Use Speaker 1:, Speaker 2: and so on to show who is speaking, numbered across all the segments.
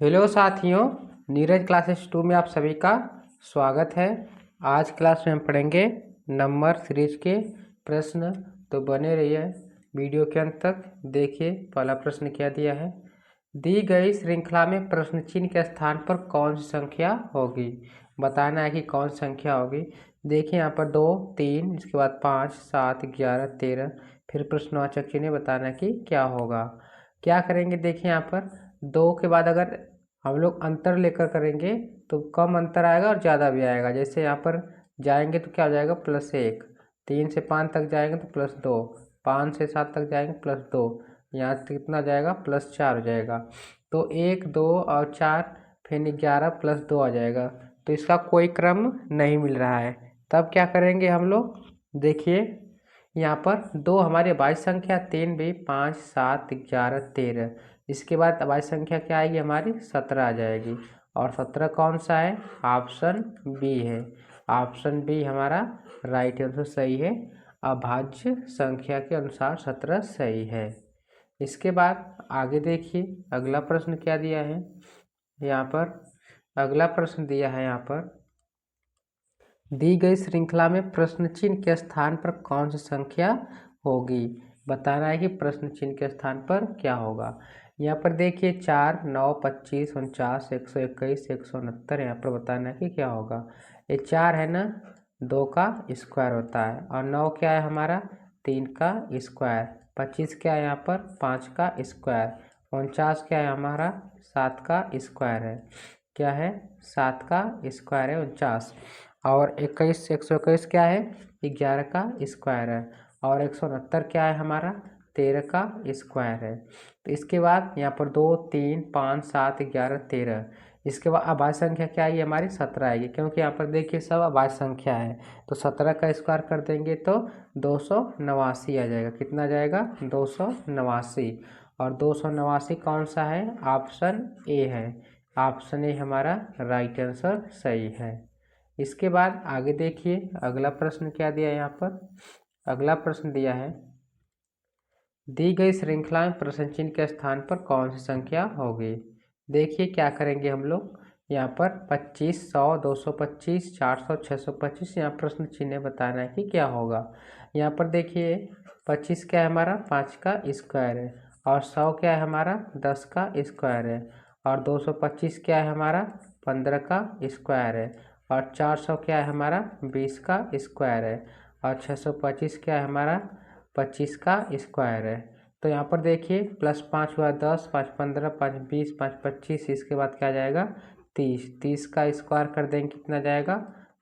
Speaker 1: Hello साथियों, Neeraj classes 2 में आप सभी का स्वागत है। आज क्लास में हम पढ़ेंगे नंबर सीरीज के प्रश्न। तो बने रहिए वीडियो के अंत तक। देखिए पहला प्रश्न क्या दिया है। दी गई श्रृंखला में प्रश्न चिन्ह के स्थान पर कौन सी संख्या होगी। बताना है कि कौन सी संख्या होगी। देखिए यहाँ पर 2, 3, इसके बाद 5, 7, 11, 13, फिर प्रश्नवाचक चिन्ह। बताना है कि क्या होगा। क्या करेंगे, देखिए यहाँ पर 2 के बाद अगर हम लोग अंतर लेकर करेंगे तो कम अंतर आएगा और ज़्यादा भी आएगा। जैसे यहाँ पर जाएंगे तो क्या हो जाएगा, +1। 3 से 5 तक जाएंगे तो +2। 5 से 7 तक जाएंगे +2। यहाँ से कितना जाएगा, +4 हो जाएगा। तो 1, 2 और 4, फिर 11 +2 आ जाएगा। तो इसका कोई क्रम नहीं मिल रहा है। तब क्या करेंगे हम लोग, देखिए यहाँ पर 2 हमारी अभाज्य संख्या, 3 भी, 5, 7, 11, 13। इसके बाद अभाज्य संख्या क्या आएगी हमारी, 17 आ जाएगी। और 17 कौन सा है, ऑप्शन बी है। ऑप्शन बी हमारा राइट आंसर सही है। अभाज्य संख्या के अनुसार 17 सही है। इसके बाद आगे देखिए अगला प्रश्न क्या दिया है। यहाँ पर अगला प्रश्न दिया है, यहाँ पर दी गई श्रृंखला में प्रश्न चिन्ह के स्थान पर कौन सी संख्या होगी। बताना है कि प्रश्न चिन्ह के स्थान पर क्या होगा। यहाँ पर देखिए 4, 9, 25, 49, 121, 169। यहाँ पर बताना है कि क्या होगा। ये 4 है ना, 2 का स्क्वायर होता है। और 9 क्या है हमारा, 3 का स्क्वायर। 25 क्या है यहाँ पर, 5 का स्क्वायर। 49 क्या है हमारा, 7 का स्क्वायर है। क्या है, 7 का स्क्वायर है 49। और 121 क्या है, 11 का स्क्वायर है। और 169 क्या है हमारा, 13 का स्क्वायर है। तो इसके बाद यहाँ पर 2, 3, 5, 7, 11, 13। इसके बाद अभाज्य संख्या क्या आएगी हमारी, 17 आएगी। क्योंकि यहाँ पर देखिए सब अभाज्य संख्या है। तो 17 का स्क्वायर कर देंगे तो 289 आ जाएगा। कितना जाएगा, 289। और 289 कौन सा है, ऑप्शन ए है। ऑप्शन ए हमारा राइट आंसर सही है। इसके बाद आगे देखिए अगला प्रश्न क्या दिया है। यहाँ पर अगला प्रश्न दिया है, दी गई श्रृंखला में प्रश्न चिन्ह के स्थान पर कौन सी संख्या होगी। देखिए क्या करेंगे हम लोग। यहाँ पर 25, 100, 225, 400, 625। यहाँ प्रश्न चिन्ह बताना है कि क्या होगा। यहाँ पर देखिए 25 क्या है हमारा, 5 का स्क्वायर है। और 100 क्या है हमारा, 10 का स्क्वायर है। और 225 क्या है हमारा, 15 का स्क्वायर है। और 400 क्या है हमारा, 20 का स्क्वायर है। और 625 क्या है हमारा, 25 का स्क्वायर है। तो यहाँ पर देखिए +5 हुआ 10, 5 15, 5 20, 5 25। इसके बाद क्या जाएगा, 30। 30 का स्क्वायर कर देंगे कितना जाएगा,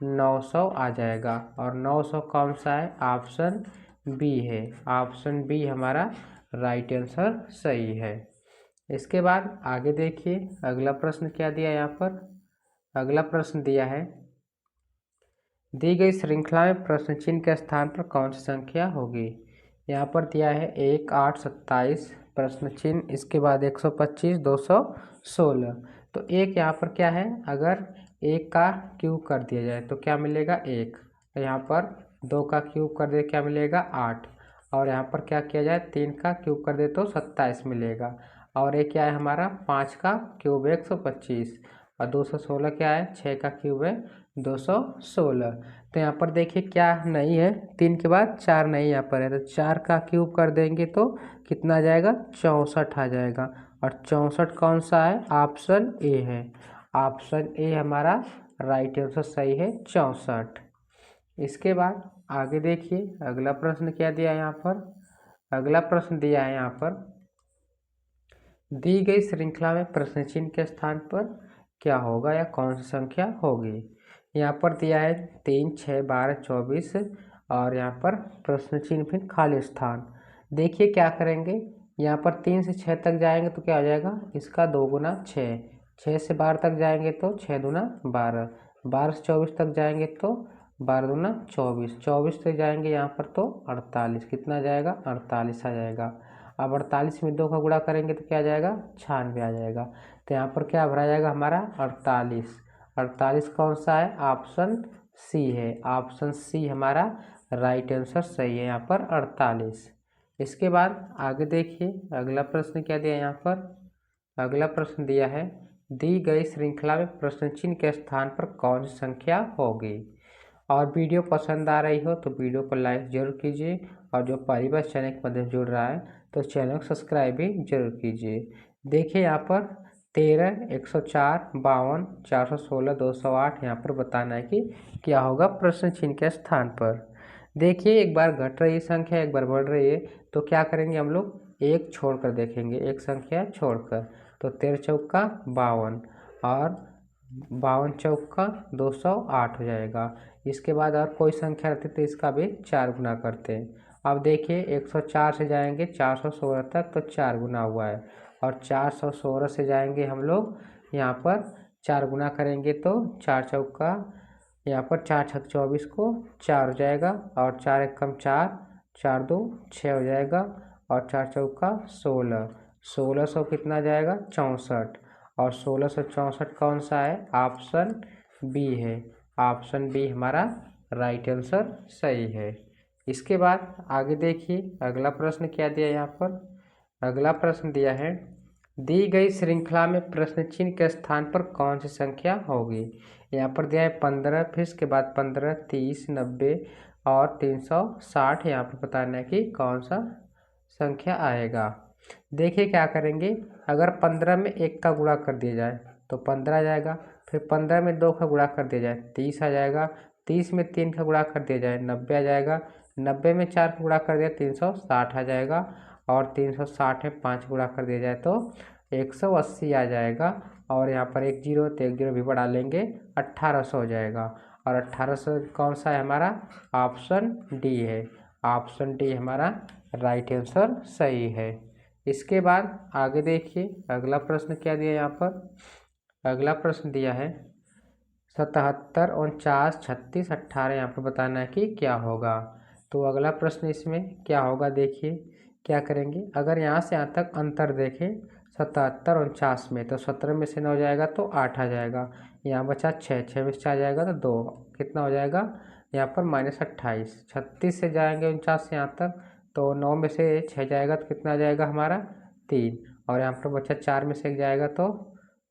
Speaker 1: 900 आ जाएगा। और 900 कौन सा है, ऑप्शन बी है। ऑप्शन बी हमारा राइट आंसर सही है। इसके बाद आगे देखिए अगला प्रश्न क्या दिया है। यहाँ पर अगला प्रश्न दिया है, दी गई श्रृंखला में प्रश्न चिन्ह के स्थान पर कौन सी संख्या होगी। यहाँ पर दिया है 1, 8, 27 प्रश्न चिन्ह। इसके बाद 125, 216। तो एक यहाँ पर क्या है, अगर 1 का क्यूब कर दिया जाए तो क्या मिलेगा, 1। तो यहाँ पर 2 का क्यूब कर दे क्या मिलेगा, 8। और यहाँ पर क्या किया जाए, 3 का क्यूब कर दे तो 27 मिलेगा। और एक क्या है हमारा, 5 का क्यूब 125। और 216 क्या है, 6 का क्यूब है 216। तो यहाँ पर देखिए क्या नहीं है, 3 के बाद 4 नहीं यहाँ पर है। तो 4 का क्यूब कर देंगे तो कितना आ जाएगा, 64 आ जाएगा। और 64 कौन सा है, ऑप्शन ए है। ऑप्शन ए हमारा राइट आंसर सही है, 64। इसके बाद आगे देखिए अगला प्रश्न क्या दिया है। यहाँ पर अगला प्रश्न दिया है, यहाँ पर दी गई श्रृंखला में प्रश्न चिन्ह के स्थान पर क्या होगा या कौन सी संख्या होगी। यहाँ पर दिया है 3, 6, 12, 24। और यहाँ पर प्रश्न चिन्ह फिर खाली स्थान। देखिए क्या करेंगे, यहाँ पर 3 से 6 तक जाएंगे तो क्या हो जाएगा, इसका 2 गुना 6। 6 से 12 तक जाएंगे तो 6 दूना 12। 12 से 24 तक जाएंगे तो 12 दूना 24। 24 तक जाएंगे यहाँ पर तो 48। कितना जाएगा, 48 आ जाएगा। अब 48 में 2 का गुणा करेंगे तो क्या आ जाएगा, 96 आ जाएगा। तो यहाँ पर क्या भरा जाएगा हमारा, 48। 48 कौन सा है, ऑप्शन सी है। ऑप्शन सी हमारा राइट आंसर सही है यहाँ पर 48। इसके बाद आगे देखिए अगला प्रश्न क्या दिया है। यहाँ पर अगला प्रश्न दिया है, दी गई श्रृंखला में प्रश्न चिन्ह के स्थान पर कौन सी संख्या होगी। और वीडियो पसंद आ रही हो तो वीडियो को लाइक जरूर कीजिए, और जो पहली बार चैनल के मध्य जुड़ रहा है तो चैनल को सब्सक्राइब भी जरूर कीजिए। देखिए यहाँ पर 13, 104, 52, 416, 208 यहाँ पर बताना है कि क्या होगा प्रश्न चिन्ह के स्थान पर। देखिए एक बार घट रही संख्या एक बार बढ़ रही है, तो क्या करेंगे हम लोग एक छोड़कर देखेंगे, एक संख्या छोड़कर। तो 13 चौका 52 और 52 चौका 208 हो जाएगा। इसके बाद और कोई संख्या रहती तो इसका भी 4 गुना करते हैं। अब देखिए 104 से जाएंगे 416 तक तो 4 गुना हुआ है, और 416 से जाएंगे हम लोग यहाँ पर 4 गुना करेंगे तो 4 चौका यहाँ पर 4 छक 24 को 4 हो जाएगा, और 4 एक कम 4, 4 2 6 हो जाएगा, और 4 चौका 16, 1600 कितना जाएगा 64, और 1664 कौन सा है, ऑप्शन बी है। ऑप्शन बी हमारा राइट आंसर सही है। इसके बाद आगे देखिए अगला प्रश्न क्या दिया यहाँ पर। अगला प्रश्न दिया है दी गई श्रृंखला में प्रश्न चिन्ह के स्थान पर कौन सी संख्या होगी। यहाँ पर दिया है 15, फिर इसके बाद 15, 30, 90 और 360। यहाँ पर बताना है कि कौन सा संख्या आएगा। देखिए क्या करेंगे, अगर 15 में 1 का गुणा कर दिया जाए तो 15 आ जाएगा, फिर 15 में 2 का गुणा कर दिया जाए 30 आ जाएगा, 30 में 3 का गुणा कर दिया जाए 90 आ जाएगा, 90 में 4 का गुणा कर दिया 360 आ जाएगा, और 360 में 5 गुणा कर दिया जाए तो 180 आ जाएगा, और यहाँ पर एक जीरो तो एक जीरो भी बढ़ा लेंगे 1800 हो जाएगा, और 1800 कौन सा है हमारा, ऑप्शन डी है। ऑप्शन डी हमारा राइट आंसर सही है। इसके बाद आगे देखिए अगला प्रश्न क्या दिया यहाँ पर। अगला प्रश्न दिया है 77, 49, 36, 18। यहाँ पर बताना है कि क्या होगा। तो अगला प्रश्न इसमें क्या होगा, देखिए क्या करेंगे, अगर यहाँ से यहाँ तक अंतर देखें 77, 49 में, तो 17 में से 9 जाएगा तो 8 आ जाएगा, यहाँ बचा 6, 6 में से 4 जाएगा तो 2, कितना हो जाएगा यहाँ पर -28। 36 से जाएंगे 49 से यहाँ तक तो 9 में से 6 जाएगा तो कितना आ जाएगा हमारा 3, और यहाँ पर बचा 4 में से 1 जाएगा तो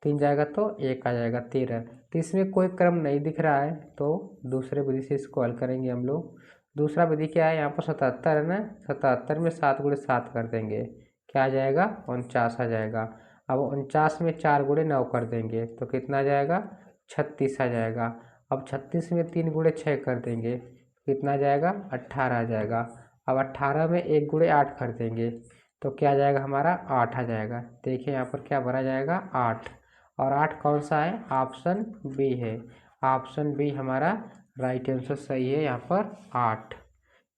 Speaker 1: 3 जाएगा तो 1 आ जाएगा 13। तो इसमें कोई क्रम नहीं दिख रहा है तो दूसरे विधि से इसको हल करेंगे हम लोग। दूसरा विधि क्या है, यहाँ पर 77 है ना, 77 में 7 गुणे 7 कर देंगे, क्या आ जाएगा 49 आ जाएगा। अब 49 में 4 गुणे 9 कर देंगे तो कितना आ जाएगा 36 आ जाएगा। अब 36 में 3 गुणे 6 कर देंगे कितना आ जाएगा 18 आ जाएगा। अब 18 में 1 गुणे 8 कर देंगे तो क्या आ जाएगा हमारा 8 आ जाएगा। देखिए यहाँ पर क्या भरा जाएगा 8, और 8 कौन सा है, ऑप्शन बी है। ऑप्शन बी हमारा राइट आंसर सही है यहाँ पर 8।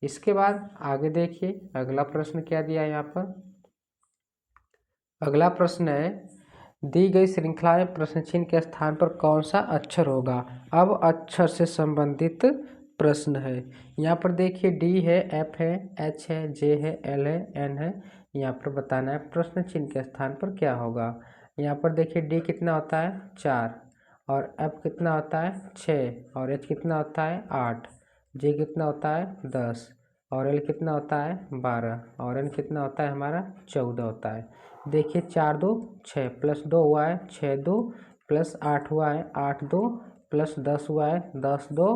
Speaker 1: इसके बाद आगे देखिए अगला प्रश्न क्या दिया है यहाँ पर। अगला प्रश्न है दी गई श्रृंखला में प्रश्न चिन्ह के स्थान पर कौन सा अक्षर होगा। अब अक्षर से संबंधित प्रश्न है। यहाँ पर देखिए डी है, एफ है, एच है, जे है, एल है, एन है। यहाँ पर बताना है प्रश्न चिन्ह के स्थान पर क्या होगा। यहाँ पर देखिए डी कितना होता है 4, और एफ कितना होता है 6, और एच कितना होता है 8, जे कितना होता है 10, और एल कितना होता है 12, और एन कितना होता है हमारा 14 होता है। देखिए 4 2 6 प्लस 2 हुआ है 6 2 प्लस 8 हुआ है 8 2 प्लस 10 हुआ है 10 2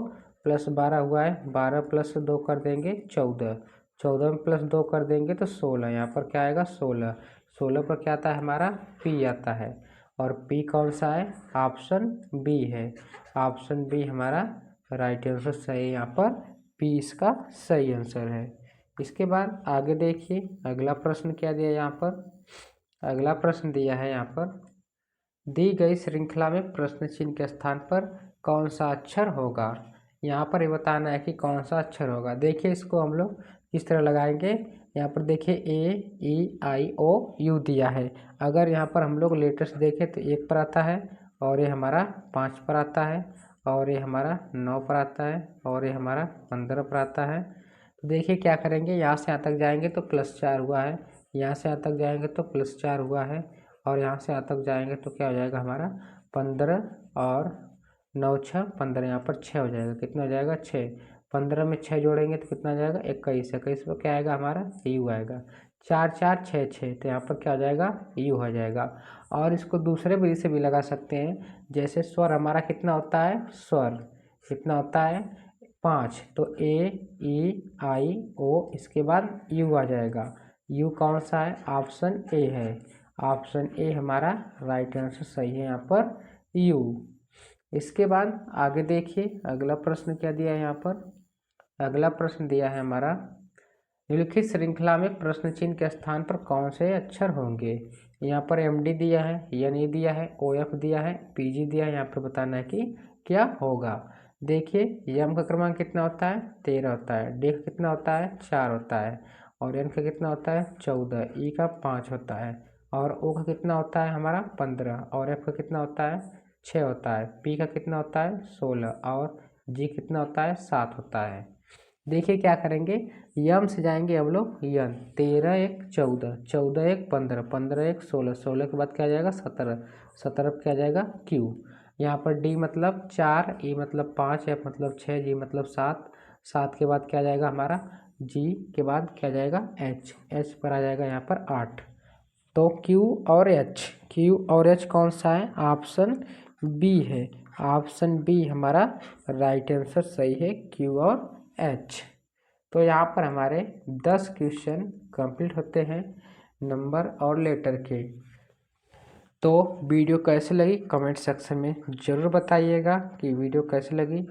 Speaker 1: प्लस 12 हुआ है 12 प्लस 2 कर देंगे 14, 14 में प्लस 2 कर देंगे तो 16। यहाँ पर क्या आएगा 16, 16 पर क्या आता है हमारा पी आता है, और पी कौन सा है, ऑप्शन बी है। ऑप्शन बी हमारा राइट आंसर सही है, यहाँ पर पी इसका सही आंसर है। इसके बाद आगे देखिए अगला प्रश्न क्या दिया यहाँ पर। अगला प्रश्न दिया है यहाँ पर दी गई श्रृंखला में प्रश्न चिन्ह के स्थान पर कौन सा अक्षर होगा। यहाँ पर ये बताना है कि कौन सा अक्षर होगा। देखिए इसको हम लोग किस तरह लगाएंगे। यहाँ पर देखिए ए, ई, आई, ओ, यू दिया है। अगर यहाँ पर हम लोग लेटर्स देखें तो 1 पर आता है, और ये हमारा 5 पर आता है, और ये हमारा 9 पर आता है, और ये हमारा 15 पर आता है। तो देखिए क्या करेंगे, यहाँ से यहाँ तक जाएंगे तो +4 हुआ है, यहाँ से यहाँ तक जाएंगे तो +4 हुआ है, और यहाँ से यहाँ तक जाएंगे तो क्या हो जाएगा हमारा 15, और 9 6 15, यहाँ पर 6 हो जाएगा, कितना हो जाएगा 6, 15 में 6 जोड़ेंगे तो कितना हो जाएगा 21, 21 पर क्या आएगा हमारा यू आएगा। 4 4 6 6, तो यहाँ पर क्या हो जाएगा, यू हो जाएगा। और इसको दूसरे विधि से भी लगा सकते हैं, जैसे स्वर हमारा कितना होता है, स्वर कितना होता है 5, तो ए ई आई ओ, इसके बाद यू आ जाएगा। यू कौन सा है, ऑप्शन ए है, ऑप्शन ए हमारा राइट आंसर सही है यहाँ पर यू। इसके बाद आगे देखिए अगला प्रश्न क्या दिया है यहाँ पर। अगला प्रश्न दिया है हमारा, निम्नलिखित श्रृंखला में प्रश्न चिन्ह के स्थान पर कौन से अक्षर होंगे। यहाँ पर एम डी दिया है, एन ई दिया है, ओ एफ दिया है, पी जी दिया है। यहाँ पर बताना है कि क्या होगा। देखिए यम का क्रमांक कितना होता है, 13 होता है, डी का कितना होता है, 4 होता है, और एन का कितना होता है, 14, ई का 5 होता है, और ओ का कितना होता है हमारा 15, और एफ का कितना होता है 6 होता है, पी का कितना होता है 16, और जी कितना होता है 7 होता है। देखिए क्या करेंगे, यम से जाएंगे हम लोग यन, 13 1 14, 14 1 15, 15 1 16, 16 के बाद क्या आ जाएगा 17, 17 पे क्या आ जाएगा क्यू। यहाँ पर डी मतलब 4, ई मतलब 5, एफ मतलब 6, जी मतलब 7, 7 के बाद क्या आ जाएगा हमारा जी के बाद क्या आ जाएगा एच, एच पर आ जाएगा यहाँ पर 8। तो क्यू और एच, क्यू और एच कौन सा है, ऑप्शन बी है, ऑप्शन बी हमारा राइट आंसर सही है, क्यू और एच। तो यहाँ पर हमारे 10 क्वेश्चन कंप्लीट होते हैं नंबर और लेटर के। तो वीडियो कैसे लगी कमेंट सेक्शन में ज़रूर बताइएगा कि वीडियो कैसे लगी,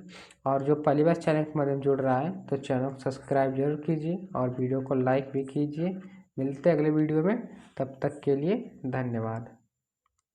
Speaker 1: और जो पहली बार चैनल के माध्यम जुड़ रहा है तो चैनल को सब्सक्राइब जरूर कीजिए और वीडियो को लाइक भी कीजिए। मिलते हैं अगले वीडियो में, तब तक के लिए धन्यवाद।